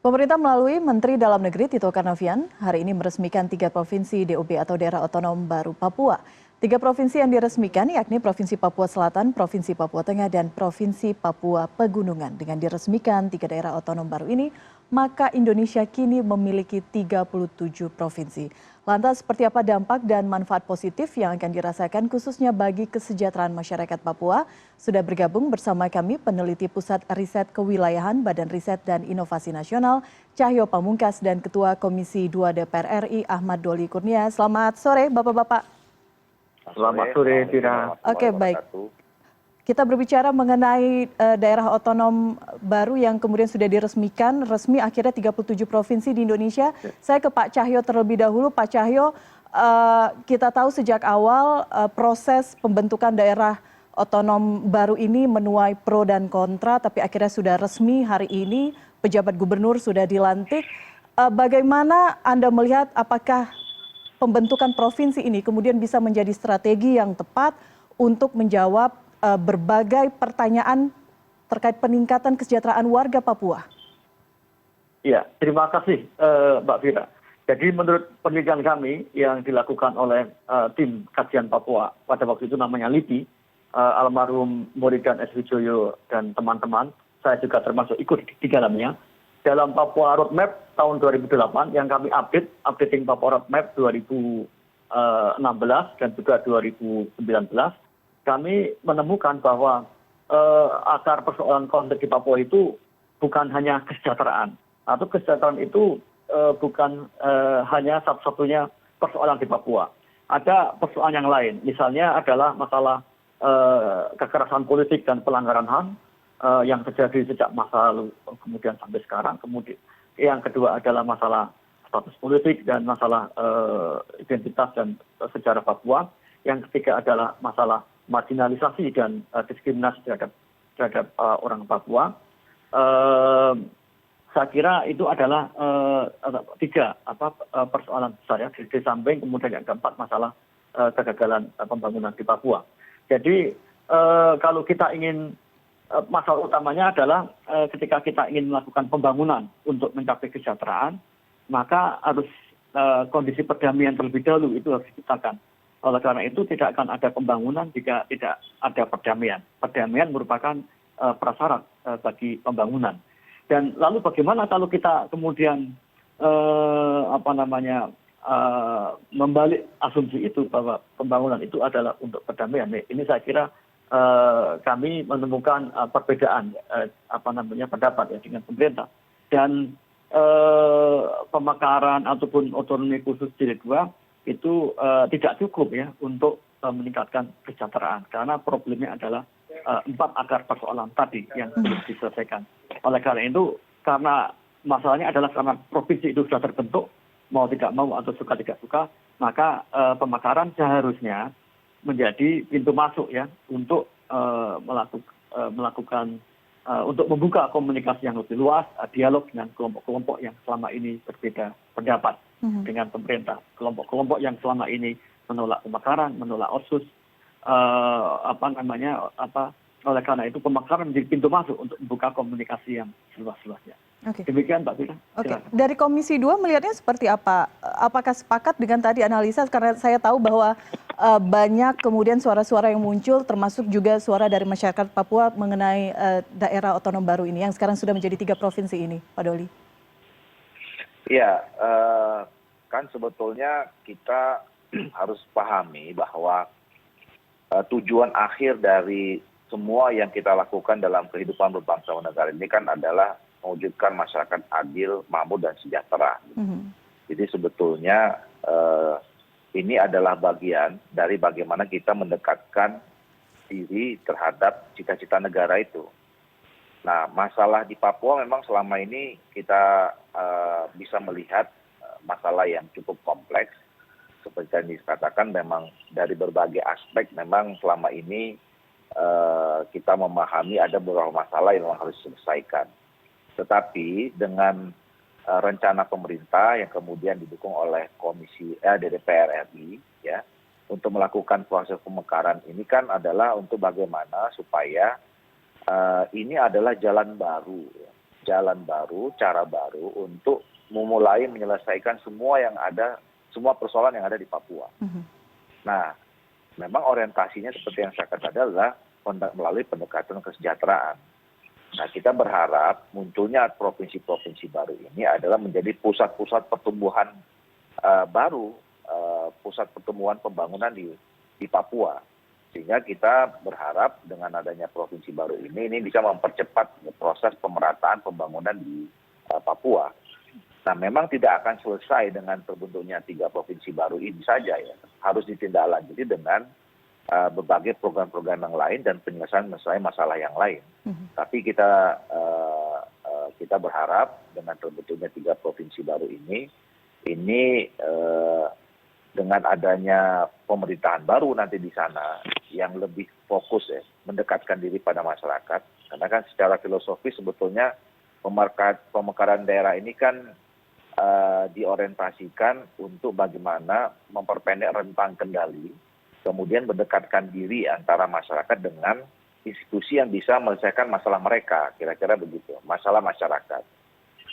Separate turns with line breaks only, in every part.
Pemerintah melalui Menteri Dalam Negeri Tito Karnavian hari ini meresmikan 3 provinsi DOB atau daerah otonom baru Papua. 3 provinsi yang diresmikan yakni Provinsi Papua Selatan, Provinsi Papua Tengah, dan Provinsi Papua Pegunungan. Dengan diresmikan 3 daerah otonom baru ini, maka Indonesia kini memiliki 37 provinsi. Lantas seperti apa dampak dan manfaat positif yang akan dirasakan khususnya bagi kesejahteraan masyarakat Papua? Sudah bergabung bersama kami peneliti Pusat Riset Kewilayahan Badan Riset dan Inovasi Nasional Cahyo Pamungkas dan Ketua Komisi 2 DPR RI Ahmad Doli Kurnia. Selamat sore Bapak-Bapak.
Selamat sore, Tina.
Oke, baik. Kita berbicara mengenai daerah otonom baru yang kemudian sudah diresmikan, resmi akhirnya 37 provinsi di Indonesia. Saya ke Pak Cahyo terlebih dahulu. Pak Cahyo, kita tahu sejak awal proses pembentukan daerah otonom baru ini menuai pro dan kontra, tapi akhirnya sudah resmi hari ini, pejabat gubernur sudah dilantik. Bagaimana Anda melihat apakah pembentukan provinsi ini kemudian bisa menjadi strategi yang tepat untuk menjawab berbagai pertanyaan terkait peningkatan kesejahteraan warga Papua?
Ya, terima kasih Mbak Fira. Jadi menurut penelitian kami yang dilakukan oleh tim kajian Papua, pada waktu itu namanya LIPI, almarhum Moridan S. Wijoyo dan teman-teman, saya juga termasuk ikut di dalamnya. Dalam Papua Roadmap tahun 2008 yang kami updating Papua Roadmap 2016 dan juga 2019, kami menemukan bahwa akar persoalan konflik di Papua itu bukan hanya kesejahteraan, atau kesejahteraan itu bukan hanya satu-satunya persoalan di Papua. Ada persoalan yang lain, misalnya adalah masalah kekerasan politik dan pelanggaran HAM yang terjadi sejak masa lalu kemudian sampai sekarang. Kemudian yang kedua adalah masalah status politik dan masalah identitas dan sejarah Papua. Yang ketiga adalah masalah marginalisasi dan diskriminasi terhadap orang Papua. Saya kira itu adalah 3 persoalan besar ya. Di samping kemudian yang keempat masalah kegagalan pembangunan di Papua. Jadi kalau kita ingin, masalah utamanya adalah ketika kita ingin melakukan pembangunan untuk mencapai kesejahteraan, maka harus kondisi perdamaian terlebih dahulu itu harus diciptakan. Oleh karena itu tidak akan ada pembangunan jika tidak ada perdamaian. Perdamaian merupakan prasyarat bagi pembangunan. Dan lalu bagaimana kalau kita kemudian membalik asumsi itu bahwa pembangunan itu adalah untuk perdamaian. Ini saya kira kami menemukan perbedaan pendapat ya dengan pemerintah. Dan pemekaran ataupun otonomi khusus jilid 2 itu tidak cukup ya untuk meningkatkan kesejahteraan, karena problemnya adalah 4 akar persoalan tadi yang belum diselesaikan. Oleh karena itu, karena masalahnya adalah karena provinsi itu sudah terbentuk, mau tidak mau atau suka tidak suka, maka pemekaran seharusnya menjadi pintu masuk ya untuk melakukan untuk membuka komunikasi yang lebih luas, dialog dengan kelompok-kelompok yang selama ini berbeda pendapat dengan pemerintah, kelompok-kelompok yang selama ini menolak pemekaran, menolak otsus, oleh karena itu pemekaran menjadi pintu masuk untuk membuka komunikasi yang seluas-luasnya. Demikian Mbak Fira.
Dari Komisi 2 melihatnya seperti apa? Apakah sepakat dengan tadi analisa? Karena saya tahu bahwa banyak kemudian suara-suara yang muncul, termasuk juga suara dari masyarakat Papua mengenai daerah otonom baru ini yang sekarang sudah menjadi 3 provinsi ini, Pak Doli.
Ya, kan sebetulnya kita harus pahami bahwa tujuan akhir dari semua yang kita lakukan dalam kehidupan berbangsa dan negara ini kan adalah mewujudkan masyarakat adil, makmur, dan sejahtera. Jadi sebetulnya ini adalah bagian dari bagaimana kita mendekatkan diri terhadap cita-cita negara itu. Nah, masalah di Papua memang selama ini kita bisa melihat masalah yang cukup kompleks. Seperti yang dikatakan, memang dari berbagai aspek memang selama ini kita memahami ada beberapa masalah yang memang harus diselesaikan. Tetapi dengan rencana pemerintah yang kemudian didukung oleh DPR RI ya, untuk melakukan proses pemekaran ini kan adalah untuk bagaimana supaya ini adalah jalan baru ya, jalan baru, cara baru untuk memulai menyelesaikan semua yang ada, semua persoalan yang ada di Papua. Nah, memang orientasinya seperti yang saya katakan adalah melalui pendekatan kesejahteraan. Nah, kita berharap munculnya provinsi-provinsi baru ini adalah menjadi pusat-pusat pertumbuhan baru, pusat pertumbuhan pembangunan di Papua. Sehingga kita berharap dengan adanya provinsi baru ini bisa mempercepat proses pemerataan pembangunan di Papua. Nah, memang tidak akan selesai dengan terbentuknya 3 provinsi baru ini saja ya. Harus ditindaklanjuti dengan berbagai program-program yang lain dan penyelesaian masalah yang lain. Tapi kita berharap dengan terbentuknya 3 provinsi baru ini dengan adanya pemerintahan baru nanti di sana yang lebih fokus ya, mendekatkan diri pada masyarakat. Karena kan secara filosofis sebetulnya pemekaran daerah ini kan diorientasikan untuk bagaimana memperpendek rentang kendali, kemudian mendekatkan diri antara masyarakat dengan institusi yang bisa menyelesaikan masalah mereka, kira-kira begitu, masalah masyarakat.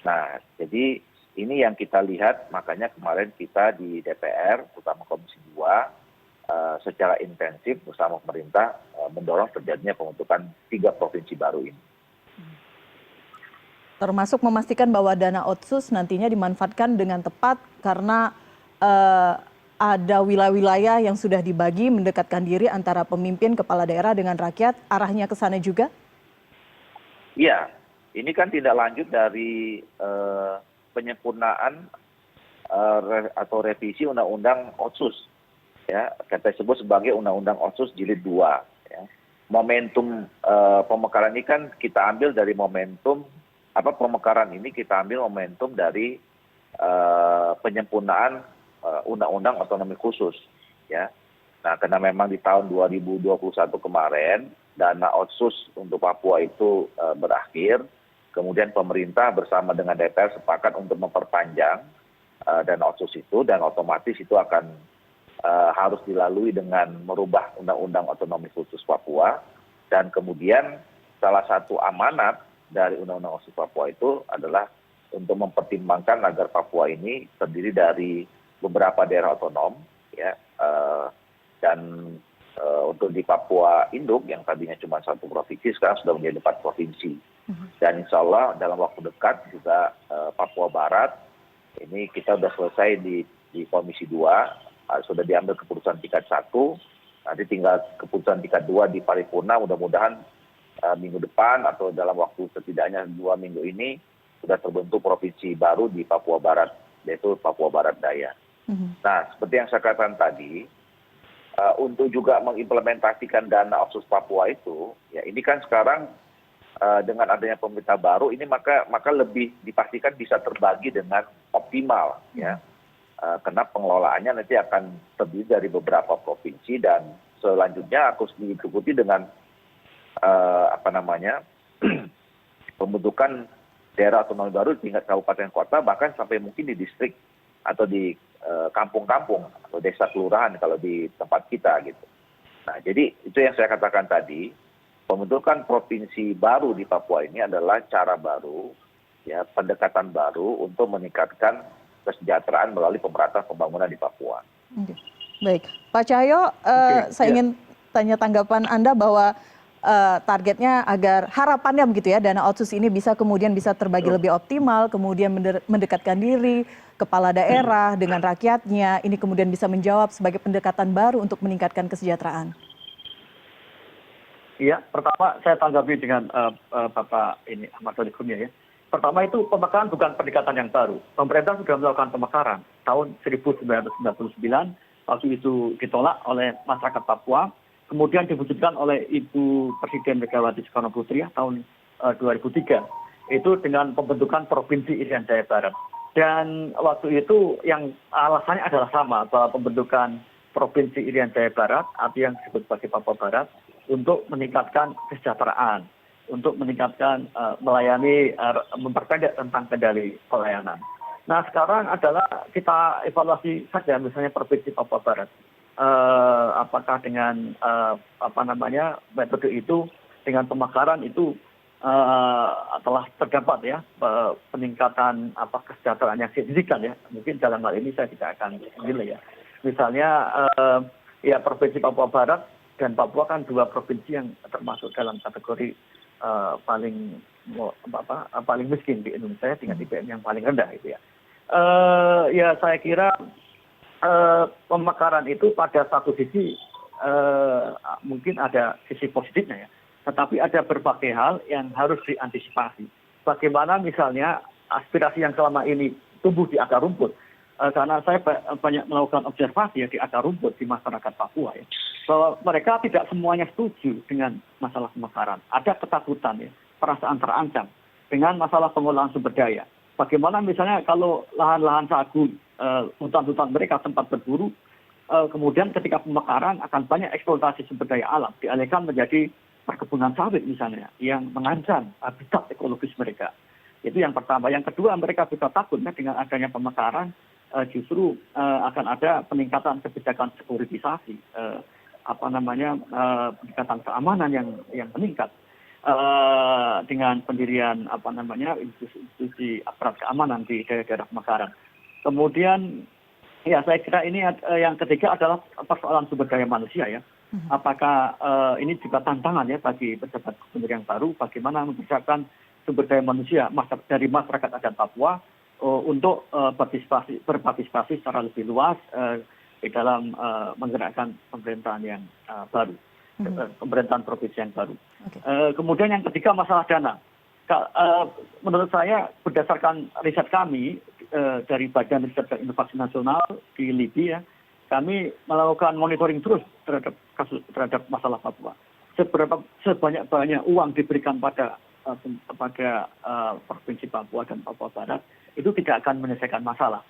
Nah, jadi ini yang kita lihat, makanya kemarin kita di DPR, terutama Komisi 2, secara intensif bersama pemerintah mendorong terjadinya pembentukan 3 provinsi baru ini.
Termasuk memastikan bahwa dana otsus nantinya dimanfaatkan dengan tepat karena ada wilayah-wilayah yang sudah dibagi mendekatkan diri antara pemimpin kepala daerah dengan rakyat, arahnya ke sana juga?
Iya, ini kan tindak lanjut dari penyempurnaan atau revisi Undang-Undang Otsus, ya, kita sebut sebagai Undang-Undang Otsus Jilid 2. Ya. Momentum pemekaran ini kan kita ambil dari pemekaran ini kita ambil momentum dari penyempurnaan Undang-Undang Otonomi Khusus, ya. Nah, karena memang di tahun 2021 kemarin dana otsus untuk Papua itu berakhir, kemudian pemerintah bersama dengan DPR sepakat untuk memperpanjang dana otsus itu, dan otomatis itu akan harus dilalui dengan merubah Undang-Undang Otonomi Khusus Papua, dan kemudian salah satu amanat dari Undang-Undang Otsus Papua itu adalah untuk mempertimbangkan agar Papua ini terdiri dari beberapa daerah otonom, ya, dan untuk di Papua Induk yang tadinya cuma 1 provinsi sekarang sudah menjadi 4 provinsi. Dan insya Allah dalam waktu dekat juga Papua Barat ini kita sudah selesai di Komisi 2, sudah diambil keputusan tingkat 1, nanti tinggal keputusan tingkat 2 di paripurna, mudah-mudahan minggu depan atau dalam waktu setidaknya 2 minggu ini sudah terbentuk provinsi baru di Papua Barat, yaitu Papua Barat Daya. Nah, seperti yang saya katakan tadi, untuk juga mengimplementasikan dana otsus Papua itu, ya ini kan sekarang dengan adanya pemerintah baru ini maka lebih dipastikan bisa terbagi dengan optimal, ya. Karena pengelolaannya nanti akan terdiri dari beberapa provinsi dan selanjutnya harus diikuti dengan pembentukan daerah otonomi baru di tingkat kabupaten kota, bahkan sampai mungkin di distrik atau di kampung-kampung atau desa kelurahan kalau di tempat kita gitu. Nah, jadi itu yang saya katakan tadi, pembentukan provinsi baru di Papua ini adalah cara baru, ya, pendekatan baru untuk meningkatkan kesejahteraan melalui pemerataan pembangunan di Papua.
Baik, Pak Cahyo, saya ingin tanya tanggapan Anda bahwa targetnya agar harapannya begitu ya, dana otsus ini bisa terbagi lebih optimal, kemudian mendekatkan diri kepala daerah dengan rakyatnya, ini kemudian bisa menjawab sebagai pendekatan baru untuk meningkatkan kesejahteraan.
Iya, pertama saya tanggapi dengan Bapak Ahmad Doli Kurnia, ya. Pertama itu pemekaran bukan pendekatan yang baru. Pemerintah sudah melakukan pemekaran tahun 1999, waktu itu ditolak oleh masyarakat Papua, kemudian diwujudkan oleh Ibu Presiden Megawati Soekarno Putri tahun 2003. Itu dengan pembentukan Provinsi Irian Jaya Barat. Dan waktu itu yang alasannya adalah sama, bahwa pembentukan Provinsi Irian Jaya Barat, atau yang disebut sebagai Papua Barat, untuk meningkatkan kesejahteraan, untuk meningkatkan melayani, memperpendek tentang kendali pelayanan. Nah, sekarang adalah kita evaluasi saja misalnya Provinsi Papua Barat. Apakah dengan metode itu, dengan pemekaran itu telah terdapat ya peningkatan kesejahteraan yang signifikan ya. Mungkin dalam hal ini saya tidak akan menilai ya. Misalnya ya Provinsi Papua Barat dan Papua kan dua provinsi yang termasuk dalam kategori paling paling miskin di Indonesia dengan IPM yang paling rendah itu ya. Ya saya kira pemekaran itu pada satu sisi mungkin ada sisi positifnya ya. Tetapi ada berbagai hal yang harus diantisipasi. Bagaimana misalnya aspirasi yang selama ini tumbuh di akar rumput. Karena saya banyak melakukan observasi ya di akar rumput di masyarakat Papua ya. Bahwa mereka tidak semuanya setuju dengan masalah pemekaran. Ada ketakutan ya, perasaan terancam dengan masalah pengolahan sumber daya. Bagaimana misalnya kalau lahan-lahan sagu, hutan-hutan mereka tempat berburu, kemudian ketika pemekaran akan banyak eksploitasi sumber daya alam, dialihkan menjadi perkebunan sawit misalnya, yang mengancam habitat ekologis mereka. Itu yang pertama. Yang kedua, mereka juga takut dengan adanya pemekaran, justru akan ada peningkatan kebijakan sekuritisasi, peningkatan keamanan yang meningkat. Dengan pendirian institusi aparat keamanan di daerah pemekaran. Kemudian ya saya kira ini yang ketiga adalah persoalan sumber daya manusia ya. Apakah ini juga tantangan ya bagi pejabat gubernur yang baru bagaimana mempersiapkan sumber daya manusia dari masyarakat adat Papua untuk berpartisipasi secara lebih luas di dalam menggerakkan pemerintahan yang baru, pemerintahan provinsi yang baru. Kemudian yang ketiga masalah dana. Menurut saya berdasarkan riset kami dari Badan Riset dan Inovasi Nasional di LIBI ya, kami melakukan monitoring terus terhadap masalah Papua. Sebanyak-banyak uang diberikan pada Provinsi Papua dan Papua Barat itu tidak akan menyelesaikan masalah.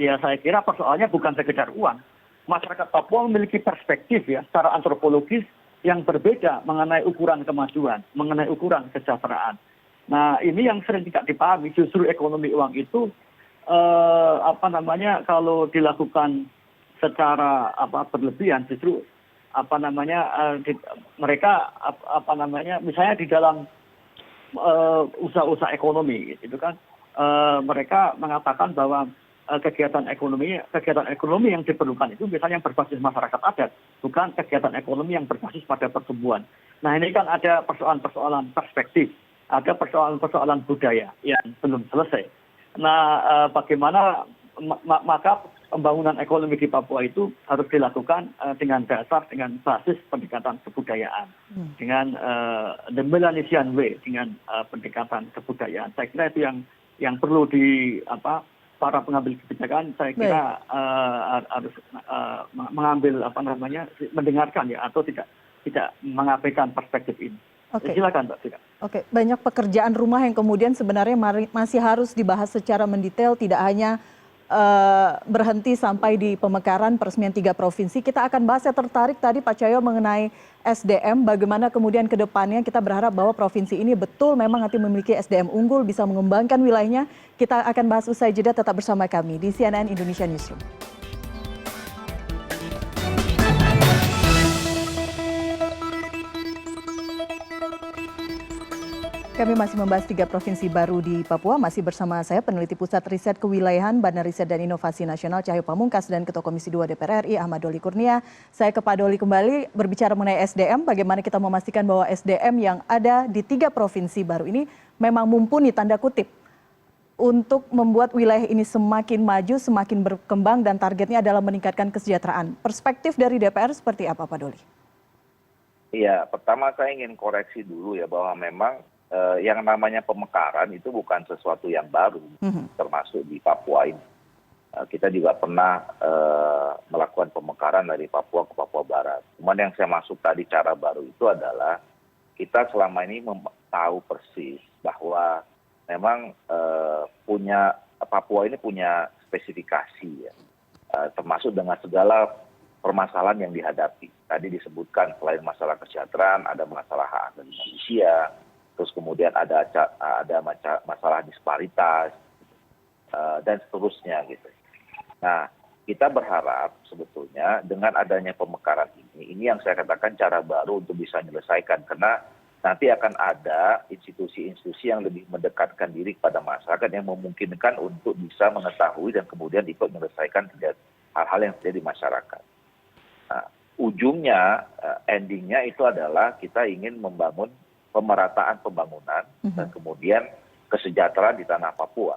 Ya saya kira persoalannya bukan sekedar uang. Masyarakat Papua memiliki perspektif ya secara antropologis yang berbeda mengenai ukuran kemajuan, mengenai ukuran kesejahteraan. Nah ini yang sering tidak dipahami, justru ekonomi uang itu kalau dilakukan secara berlebihan justru mereka misalnya di dalam usaha-usaha ekonomi itu kan mereka mengatakan bahwa kegiatan ekonomi yang diperlukan itu misalnya yang berbasis masyarakat adat, bukan kegiatan ekonomi yang berbasis pada pertumbuhan. Nah ini kan ada persoalan-persoalan perspektif, ada persoalan-persoalan budaya yang belum selesai. Nah, bagaimana maka pembangunan ekonomi di Papua itu harus dilakukan dengan basis pendekatan kebudayaan, dengan the Melanesian way, dengan pendekatan kebudayaan. Saya kira itu yang perlu para pengambil kebijakan. Saya kira harus mengambil mendengarkan ya atau tidak mengabaikan perspektif ini.
Oke.
Silakan Mbak Fira.
Oke, banyak pekerjaan rumah yang kemudian sebenarnya masih harus dibahas secara mendetail, tidak hanya berhenti sampai di pemekaran peresmian 3 provinsi. Kita akan bahas, saya tertarik tadi Pak Cahyo mengenai SDM, bagaimana kemudian ke depannya kita berharap bahwa provinsi ini betul memang nanti memiliki SDM unggul, bisa mengembangkan wilayahnya. Kita akan bahas usai jeda, tetap bersama kami di CNN Indonesia Newsroom. Kami masih membahas 3 provinsi baru di Papua. Masih bersama saya peneliti Pusat Riset Kewilayahan Badan Riset dan Inovasi Nasional Cahyo Pamungkas dan Ketua Komisi 2 DPR RI Ahmad Doli Kurnia. Saya ke Pak Doli kembali berbicara mengenai SDM. Bagaimana kita memastikan bahwa SDM yang ada di 3 provinsi baru ini memang mumpuni tanda kutip untuk membuat wilayah ini semakin maju, semakin berkembang dan targetnya adalah meningkatkan kesejahteraan. Perspektif dari DPR seperti apa Pak Doli?
Iya, pertama saya ingin koreksi dulu ya bahwa memang yang namanya pemekaran itu bukan sesuatu yang baru, termasuk di Papua ini. Kita juga pernah melakukan pemekaran dari Papua ke Papua Barat. Cuman yang saya masuk tadi cara baru itu adalah kita selama ini tahu persis bahwa memang Papua ini punya spesifikasi ya, termasuk dengan segala permasalahan yang dihadapi. Tadi disebutkan selain masalah kesejahteraan, ada masalah hak asasi manusia, terus kemudian ada masalah disparitas dan seterusnya gitu. Nah, kita berharap sebetulnya dengan adanya pemekaran ini yang saya katakan cara baru untuk bisa menyelesaikan karena nanti akan ada institusi-institusi yang lebih mendekatkan diri kepada masyarakat yang memungkinkan untuk bisa mengetahui dan kemudian ikut menyelesaikan hal-hal yang terjadi di masyarakat. Nah, ujungnya, endingnya itu adalah kita ingin membangun pemerataan pembangunan dan kemudian kesejahteraan di tanah Papua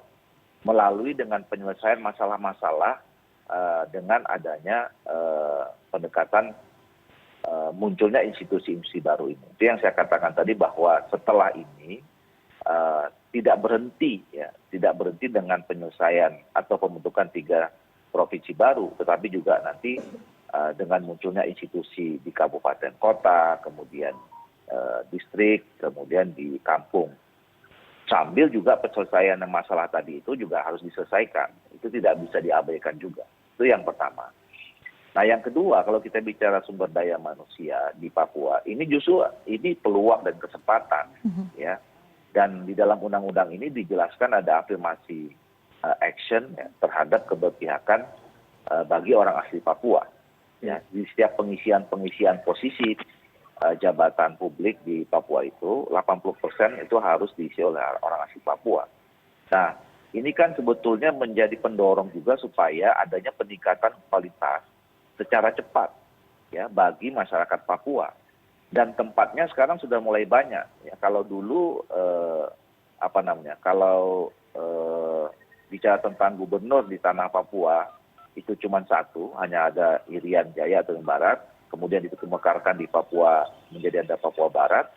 melalui dengan penyelesaian masalah-masalah dengan adanya pendekatan munculnya institusi-institusi baru ini. Itu yang saya katakan tadi bahwa setelah ini tidak berhenti dengan penyelesaian atau pembentukan 3 provinsi baru, tetapi juga nanti dengan munculnya institusi di kabupaten kota, kemudian distrik, kemudian di kampung. Sambil juga penyelesaian masalah tadi itu juga harus diselesaikan. Itu tidak bisa diabaikan juga. Itu yang pertama. Nah, yang kedua, kalau kita bicara sumber daya manusia di Papua, ini justru ini peluang dan kesempatan, ya. Dan di dalam undang-undang ini dijelaskan ada afirmasi action ya, terhadap keberpihakan bagi orang asli Papua. Ya, di setiap pengisian posisi jabatan publik di Papua itu 80% itu harus diisi oleh orang asli Papua. Nah, ini kan sebetulnya menjadi pendorong juga supaya adanya peningkatan kualitas secara cepat ya bagi masyarakat Papua. Dan tempatnya sekarang sudah mulai banyak. Ya, kalau dulu kalau bicara tentang gubernur di tanah Papua itu cuma satu, hanya ada Irian Jaya atau yang Barat. Kemudian itu dimekarkan di Papua menjadi ada Papua Barat.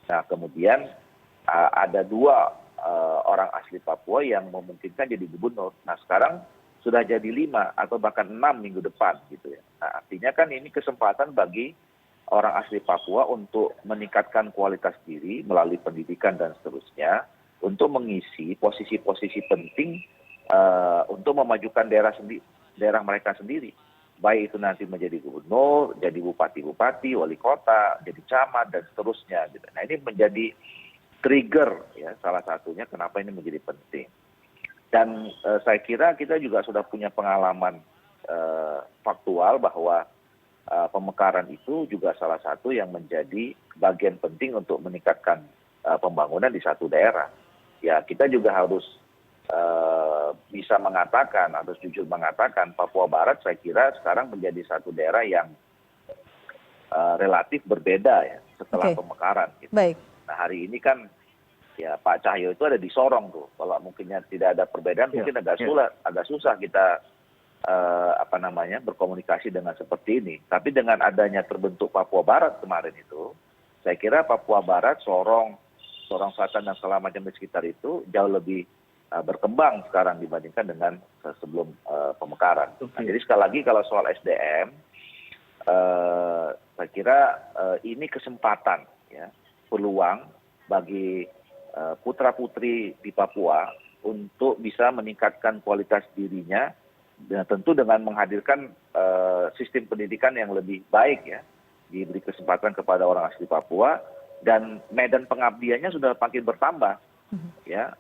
Nah, kemudian ada 2 orang asli Papua yang memungkinkan jadi gubernur. Nah, sekarang sudah jadi 5 atau bahkan 6 minggu depan gitu ya. Nah, artinya kan ini kesempatan bagi orang asli Papua untuk meningkatkan kualitas diri melalui pendidikan dan seterusnya untuk mengisi posisi-posisi penting untuk memajukan daerah mereka sendiri. Baik itu nanti menjadi gubernur, jadi bupati-bupati, wali kota, jadi camat, dan seterusnya. Gitu. Nah, ini menjadi trigger, ya, salah satunya kenapa ini menjadi penting. Dan saya kira kita juga sudah punya pengalaman faktual bahwa pemekaran itu juga salah satu yang menjadi bagian penting untuk meningkatkan pembangunan di satu daerah. Ya, kita juga harus bisa mengatakan, harus jujur mengatakan Papua Barat saya kira sekarang menjadi satu daerah yang relatif berbeda ya setelah pemekaran. Gitu.
Baik.
Nah, hari ini kan ya Pak Cahyo itu ada di Sorong tuh. Kalau mungkinnya tidak ada perbedaan, mungkin agak susah kita berkomunikasi dengan seperti ini. Tapi dengan adanya terbentuk Papua Barat kemarin itu, saya kira Papua Barat, Sorong Selatan dan segala macam di sekitar itu jauh lebih berkembang sekarang dibandingkan dengan sebelum pemekaran. Nah, jadi sekali lagi kalau soal SDM, saya kira ini kesempatan, ya, peluang bagi putra-putri di Papua untuk bisa meningkatkan kualitas dirinya, dan tentu dengan menghadirkan sistem pendidikan yang lebih baik, ya, diberi kesempatan kepada orang asli Papua, dan medan pengabdiannya sudah makin bertambah. Ya,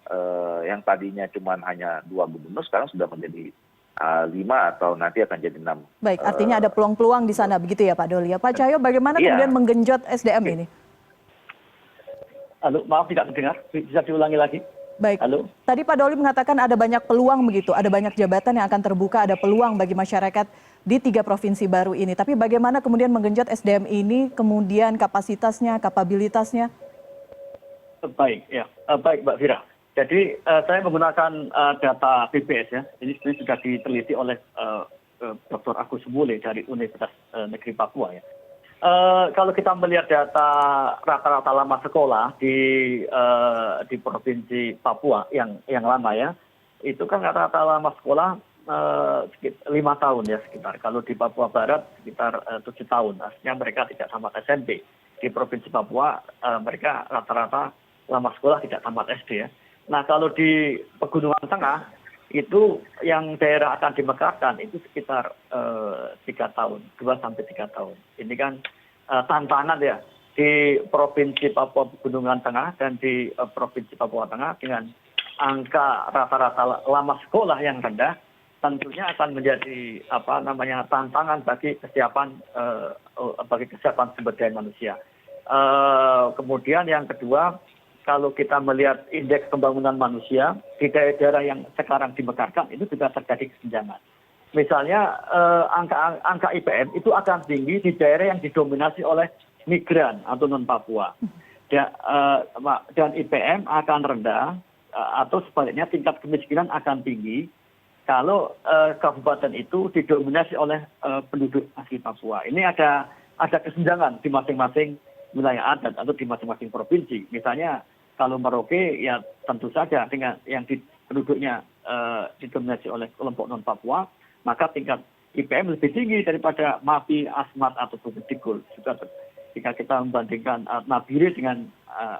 yang tadinya cuma hanya 2 gubernur sekarang sudah menjadi 5 atau nanti akan jadi 6.
Baik, artinya ada peluang-peluang di sana begitu ya Pak Doli. Pak Cahyo, bagaimana kemudian menggenjot SDM ini?
Halo, maaf tidak mendengar, bisa diulangi lagi?
Baik,
halo.
Tadi Pak Doli mengatakan ada banyak peluang begitu, ada banyak jabatan yang akan terbuka, ada peluang bagi masyarakat di 3 provinsi baru ini. Tapi bagaimana kemudian menggenjot SDM ini, kemudian kapasitasnya, kapabilitasnya?
Baik, ya, baik Mbak Fira. Jadi saya menggunakan data BPS ya. Ini sebenarnya sudah diteliti oleh Dr. Agus Sumule dari Universitas Negeri Papua ya. Kalau kita melihat data rata-rata lama sekolah di provinsi Papua yang lama ya, itu kan rata-rata lama sekolah 5 tahun ya sekitar. Kalau di Papua Barat sekitar 7 tahun. Artinya mereka tidak tamat SMP. Di provinsi Papua mereka rata-rata lama sekolah tidak tamat SD ya. Nah, kalau di Pegunungan Tengah itu yang daerah akan dimekarkan itu sekitar 3 tahun, 2 sampai 3 tahun. Ini kan tantangan ya di Provinsi Papua Pegunungan Tengah dan di Provinsi Papua Tengah dengan angka rata-rata lama sekolah yang rendah, tentunya akan menjadi tantangan bagi kesiapan sumber daya manusia. Kemudian yang kedua, kalau kita melihat indeks pembangunan manusia di daerah-daerah yang sekarang dimekarkan itu juga terjadi kesenjangan. Misalnya angka IPM itu akan tinggi di daerah yang didominasi oleh migran atau non-Papua. Dan IPM akan rendah atau sebaliknya tingkat kemiskinan akan tinggi kalau kabupaten itu didominasi oleh penduduk asli Papua. Ini ada kesenjangan di masing-masing wilayah adat atau di masing-masing provinsi. Misalnya kalau Merauke ya tentu saja dengan yang penduduknya didominasi oleh kelompok non-Papua, maka tingkat IPM lebih tinggi daripada Mapi, Asmat atau Bukit Tigul. Juga jika kita membandingkan Nabire dengan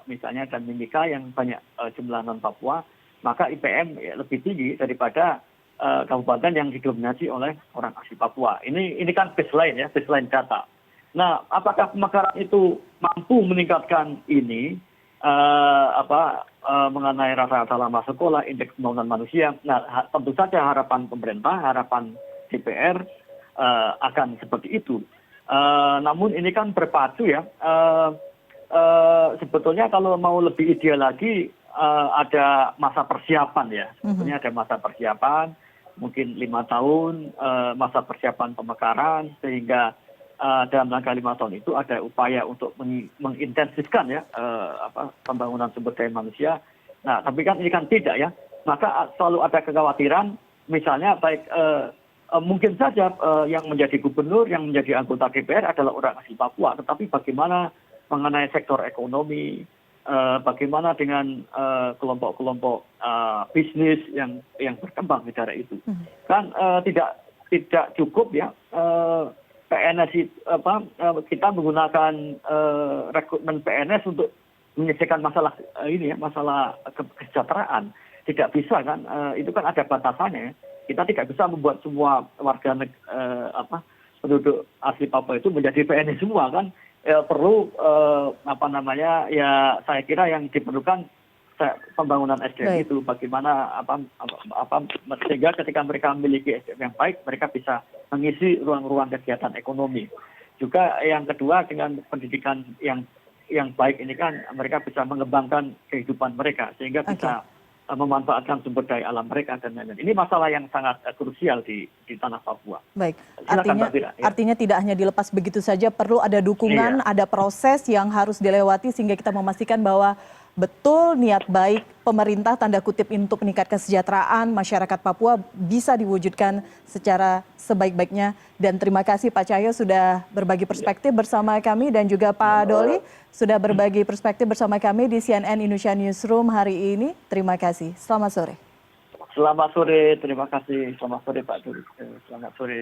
misalnya dan Mimika yang banyak jumlah non-Papua, maka IPM lebih tinggi daripada kabupaten yang didominasi oleh orang asli Papua. Ini kan baseline ya, baseline data. Nah, apakah pemekaran itu mampu meningkatkan ini? Mengenai rata-rata lama sekolah, indeks pembangunan manusia. Nah, tentu saja harapan pemerintah, harapan DPR akan seperti itu. Namun ini kan berpadu ya. Sebetulnya kalau mau lebih ideal lagi ada masa persiapan ya. Sebetulnya ada masa persiapan, mungkin 5 tahun masa persiapan pemekaran sehingga dalam rangka 5 tahun itu ada upaya untuk mengintensifkan ya pembangunan sumber daya manusia. Nah, tapi kan ini kan tidak ya. Maka selalu ada kekhawatiran, misalnya baik mungkin saja yang menjadi gubernur, yang menjadi anggota DPR adalah orang asli Papua. Tetapi bagaimana mengenai sektor ekonomi, bagaimana dengan kelompok-kelompok bisnis yang berkembang di daerah itu. Kan tidak cukup ya. PNS kita menggunakan rekrutmen PNS untuk menyelesaikan masalah masalah kesejahteraan. Tidak bisa kan, itu kan ada batasannya. Kita tidak bisa membuat semua warga penduduk asli Papua itu menjadi PNS semua kan. Perlu saya kira yang diperlukan pembangunan SDM itu bagaimana sehingga ketika mereka memiliki SDM yang baik mereka bisa mengisi ruang-ruang kegiatan ekonomi. Juga yang kedua dengan pendidikan yang baik ini kan mereka bisa mengembangkan kehidupan mereka sehingga bisa memanfaatkan sumber daya alam mereka dan lain-lain. Ini masalah yang sangat krusial di tanah Papua.
Baik,
Silakan,
artinya tidak hanya dilepas begitu saja, perlu ada dukungan, ada proses yang harus dilewati sehingga kita memastikan bahwa betul niat baik pemerintah tanda kutip untuk meningkatkan kesejahteraan masyarakat Papua bisa diwujudkan secara sebaik-baiknya. Dan terima kasih Pak Cahyo sudah berbagi perspektif bersama kami dan juga Pak Doli sudah berbagi perspektif bersama kami di CNN Indonesia Newsroom hari ini. Terima kasih. Selamat sore.
Selamat sore, terima kasih. Selamat sore Pak Doli. Selamat sore.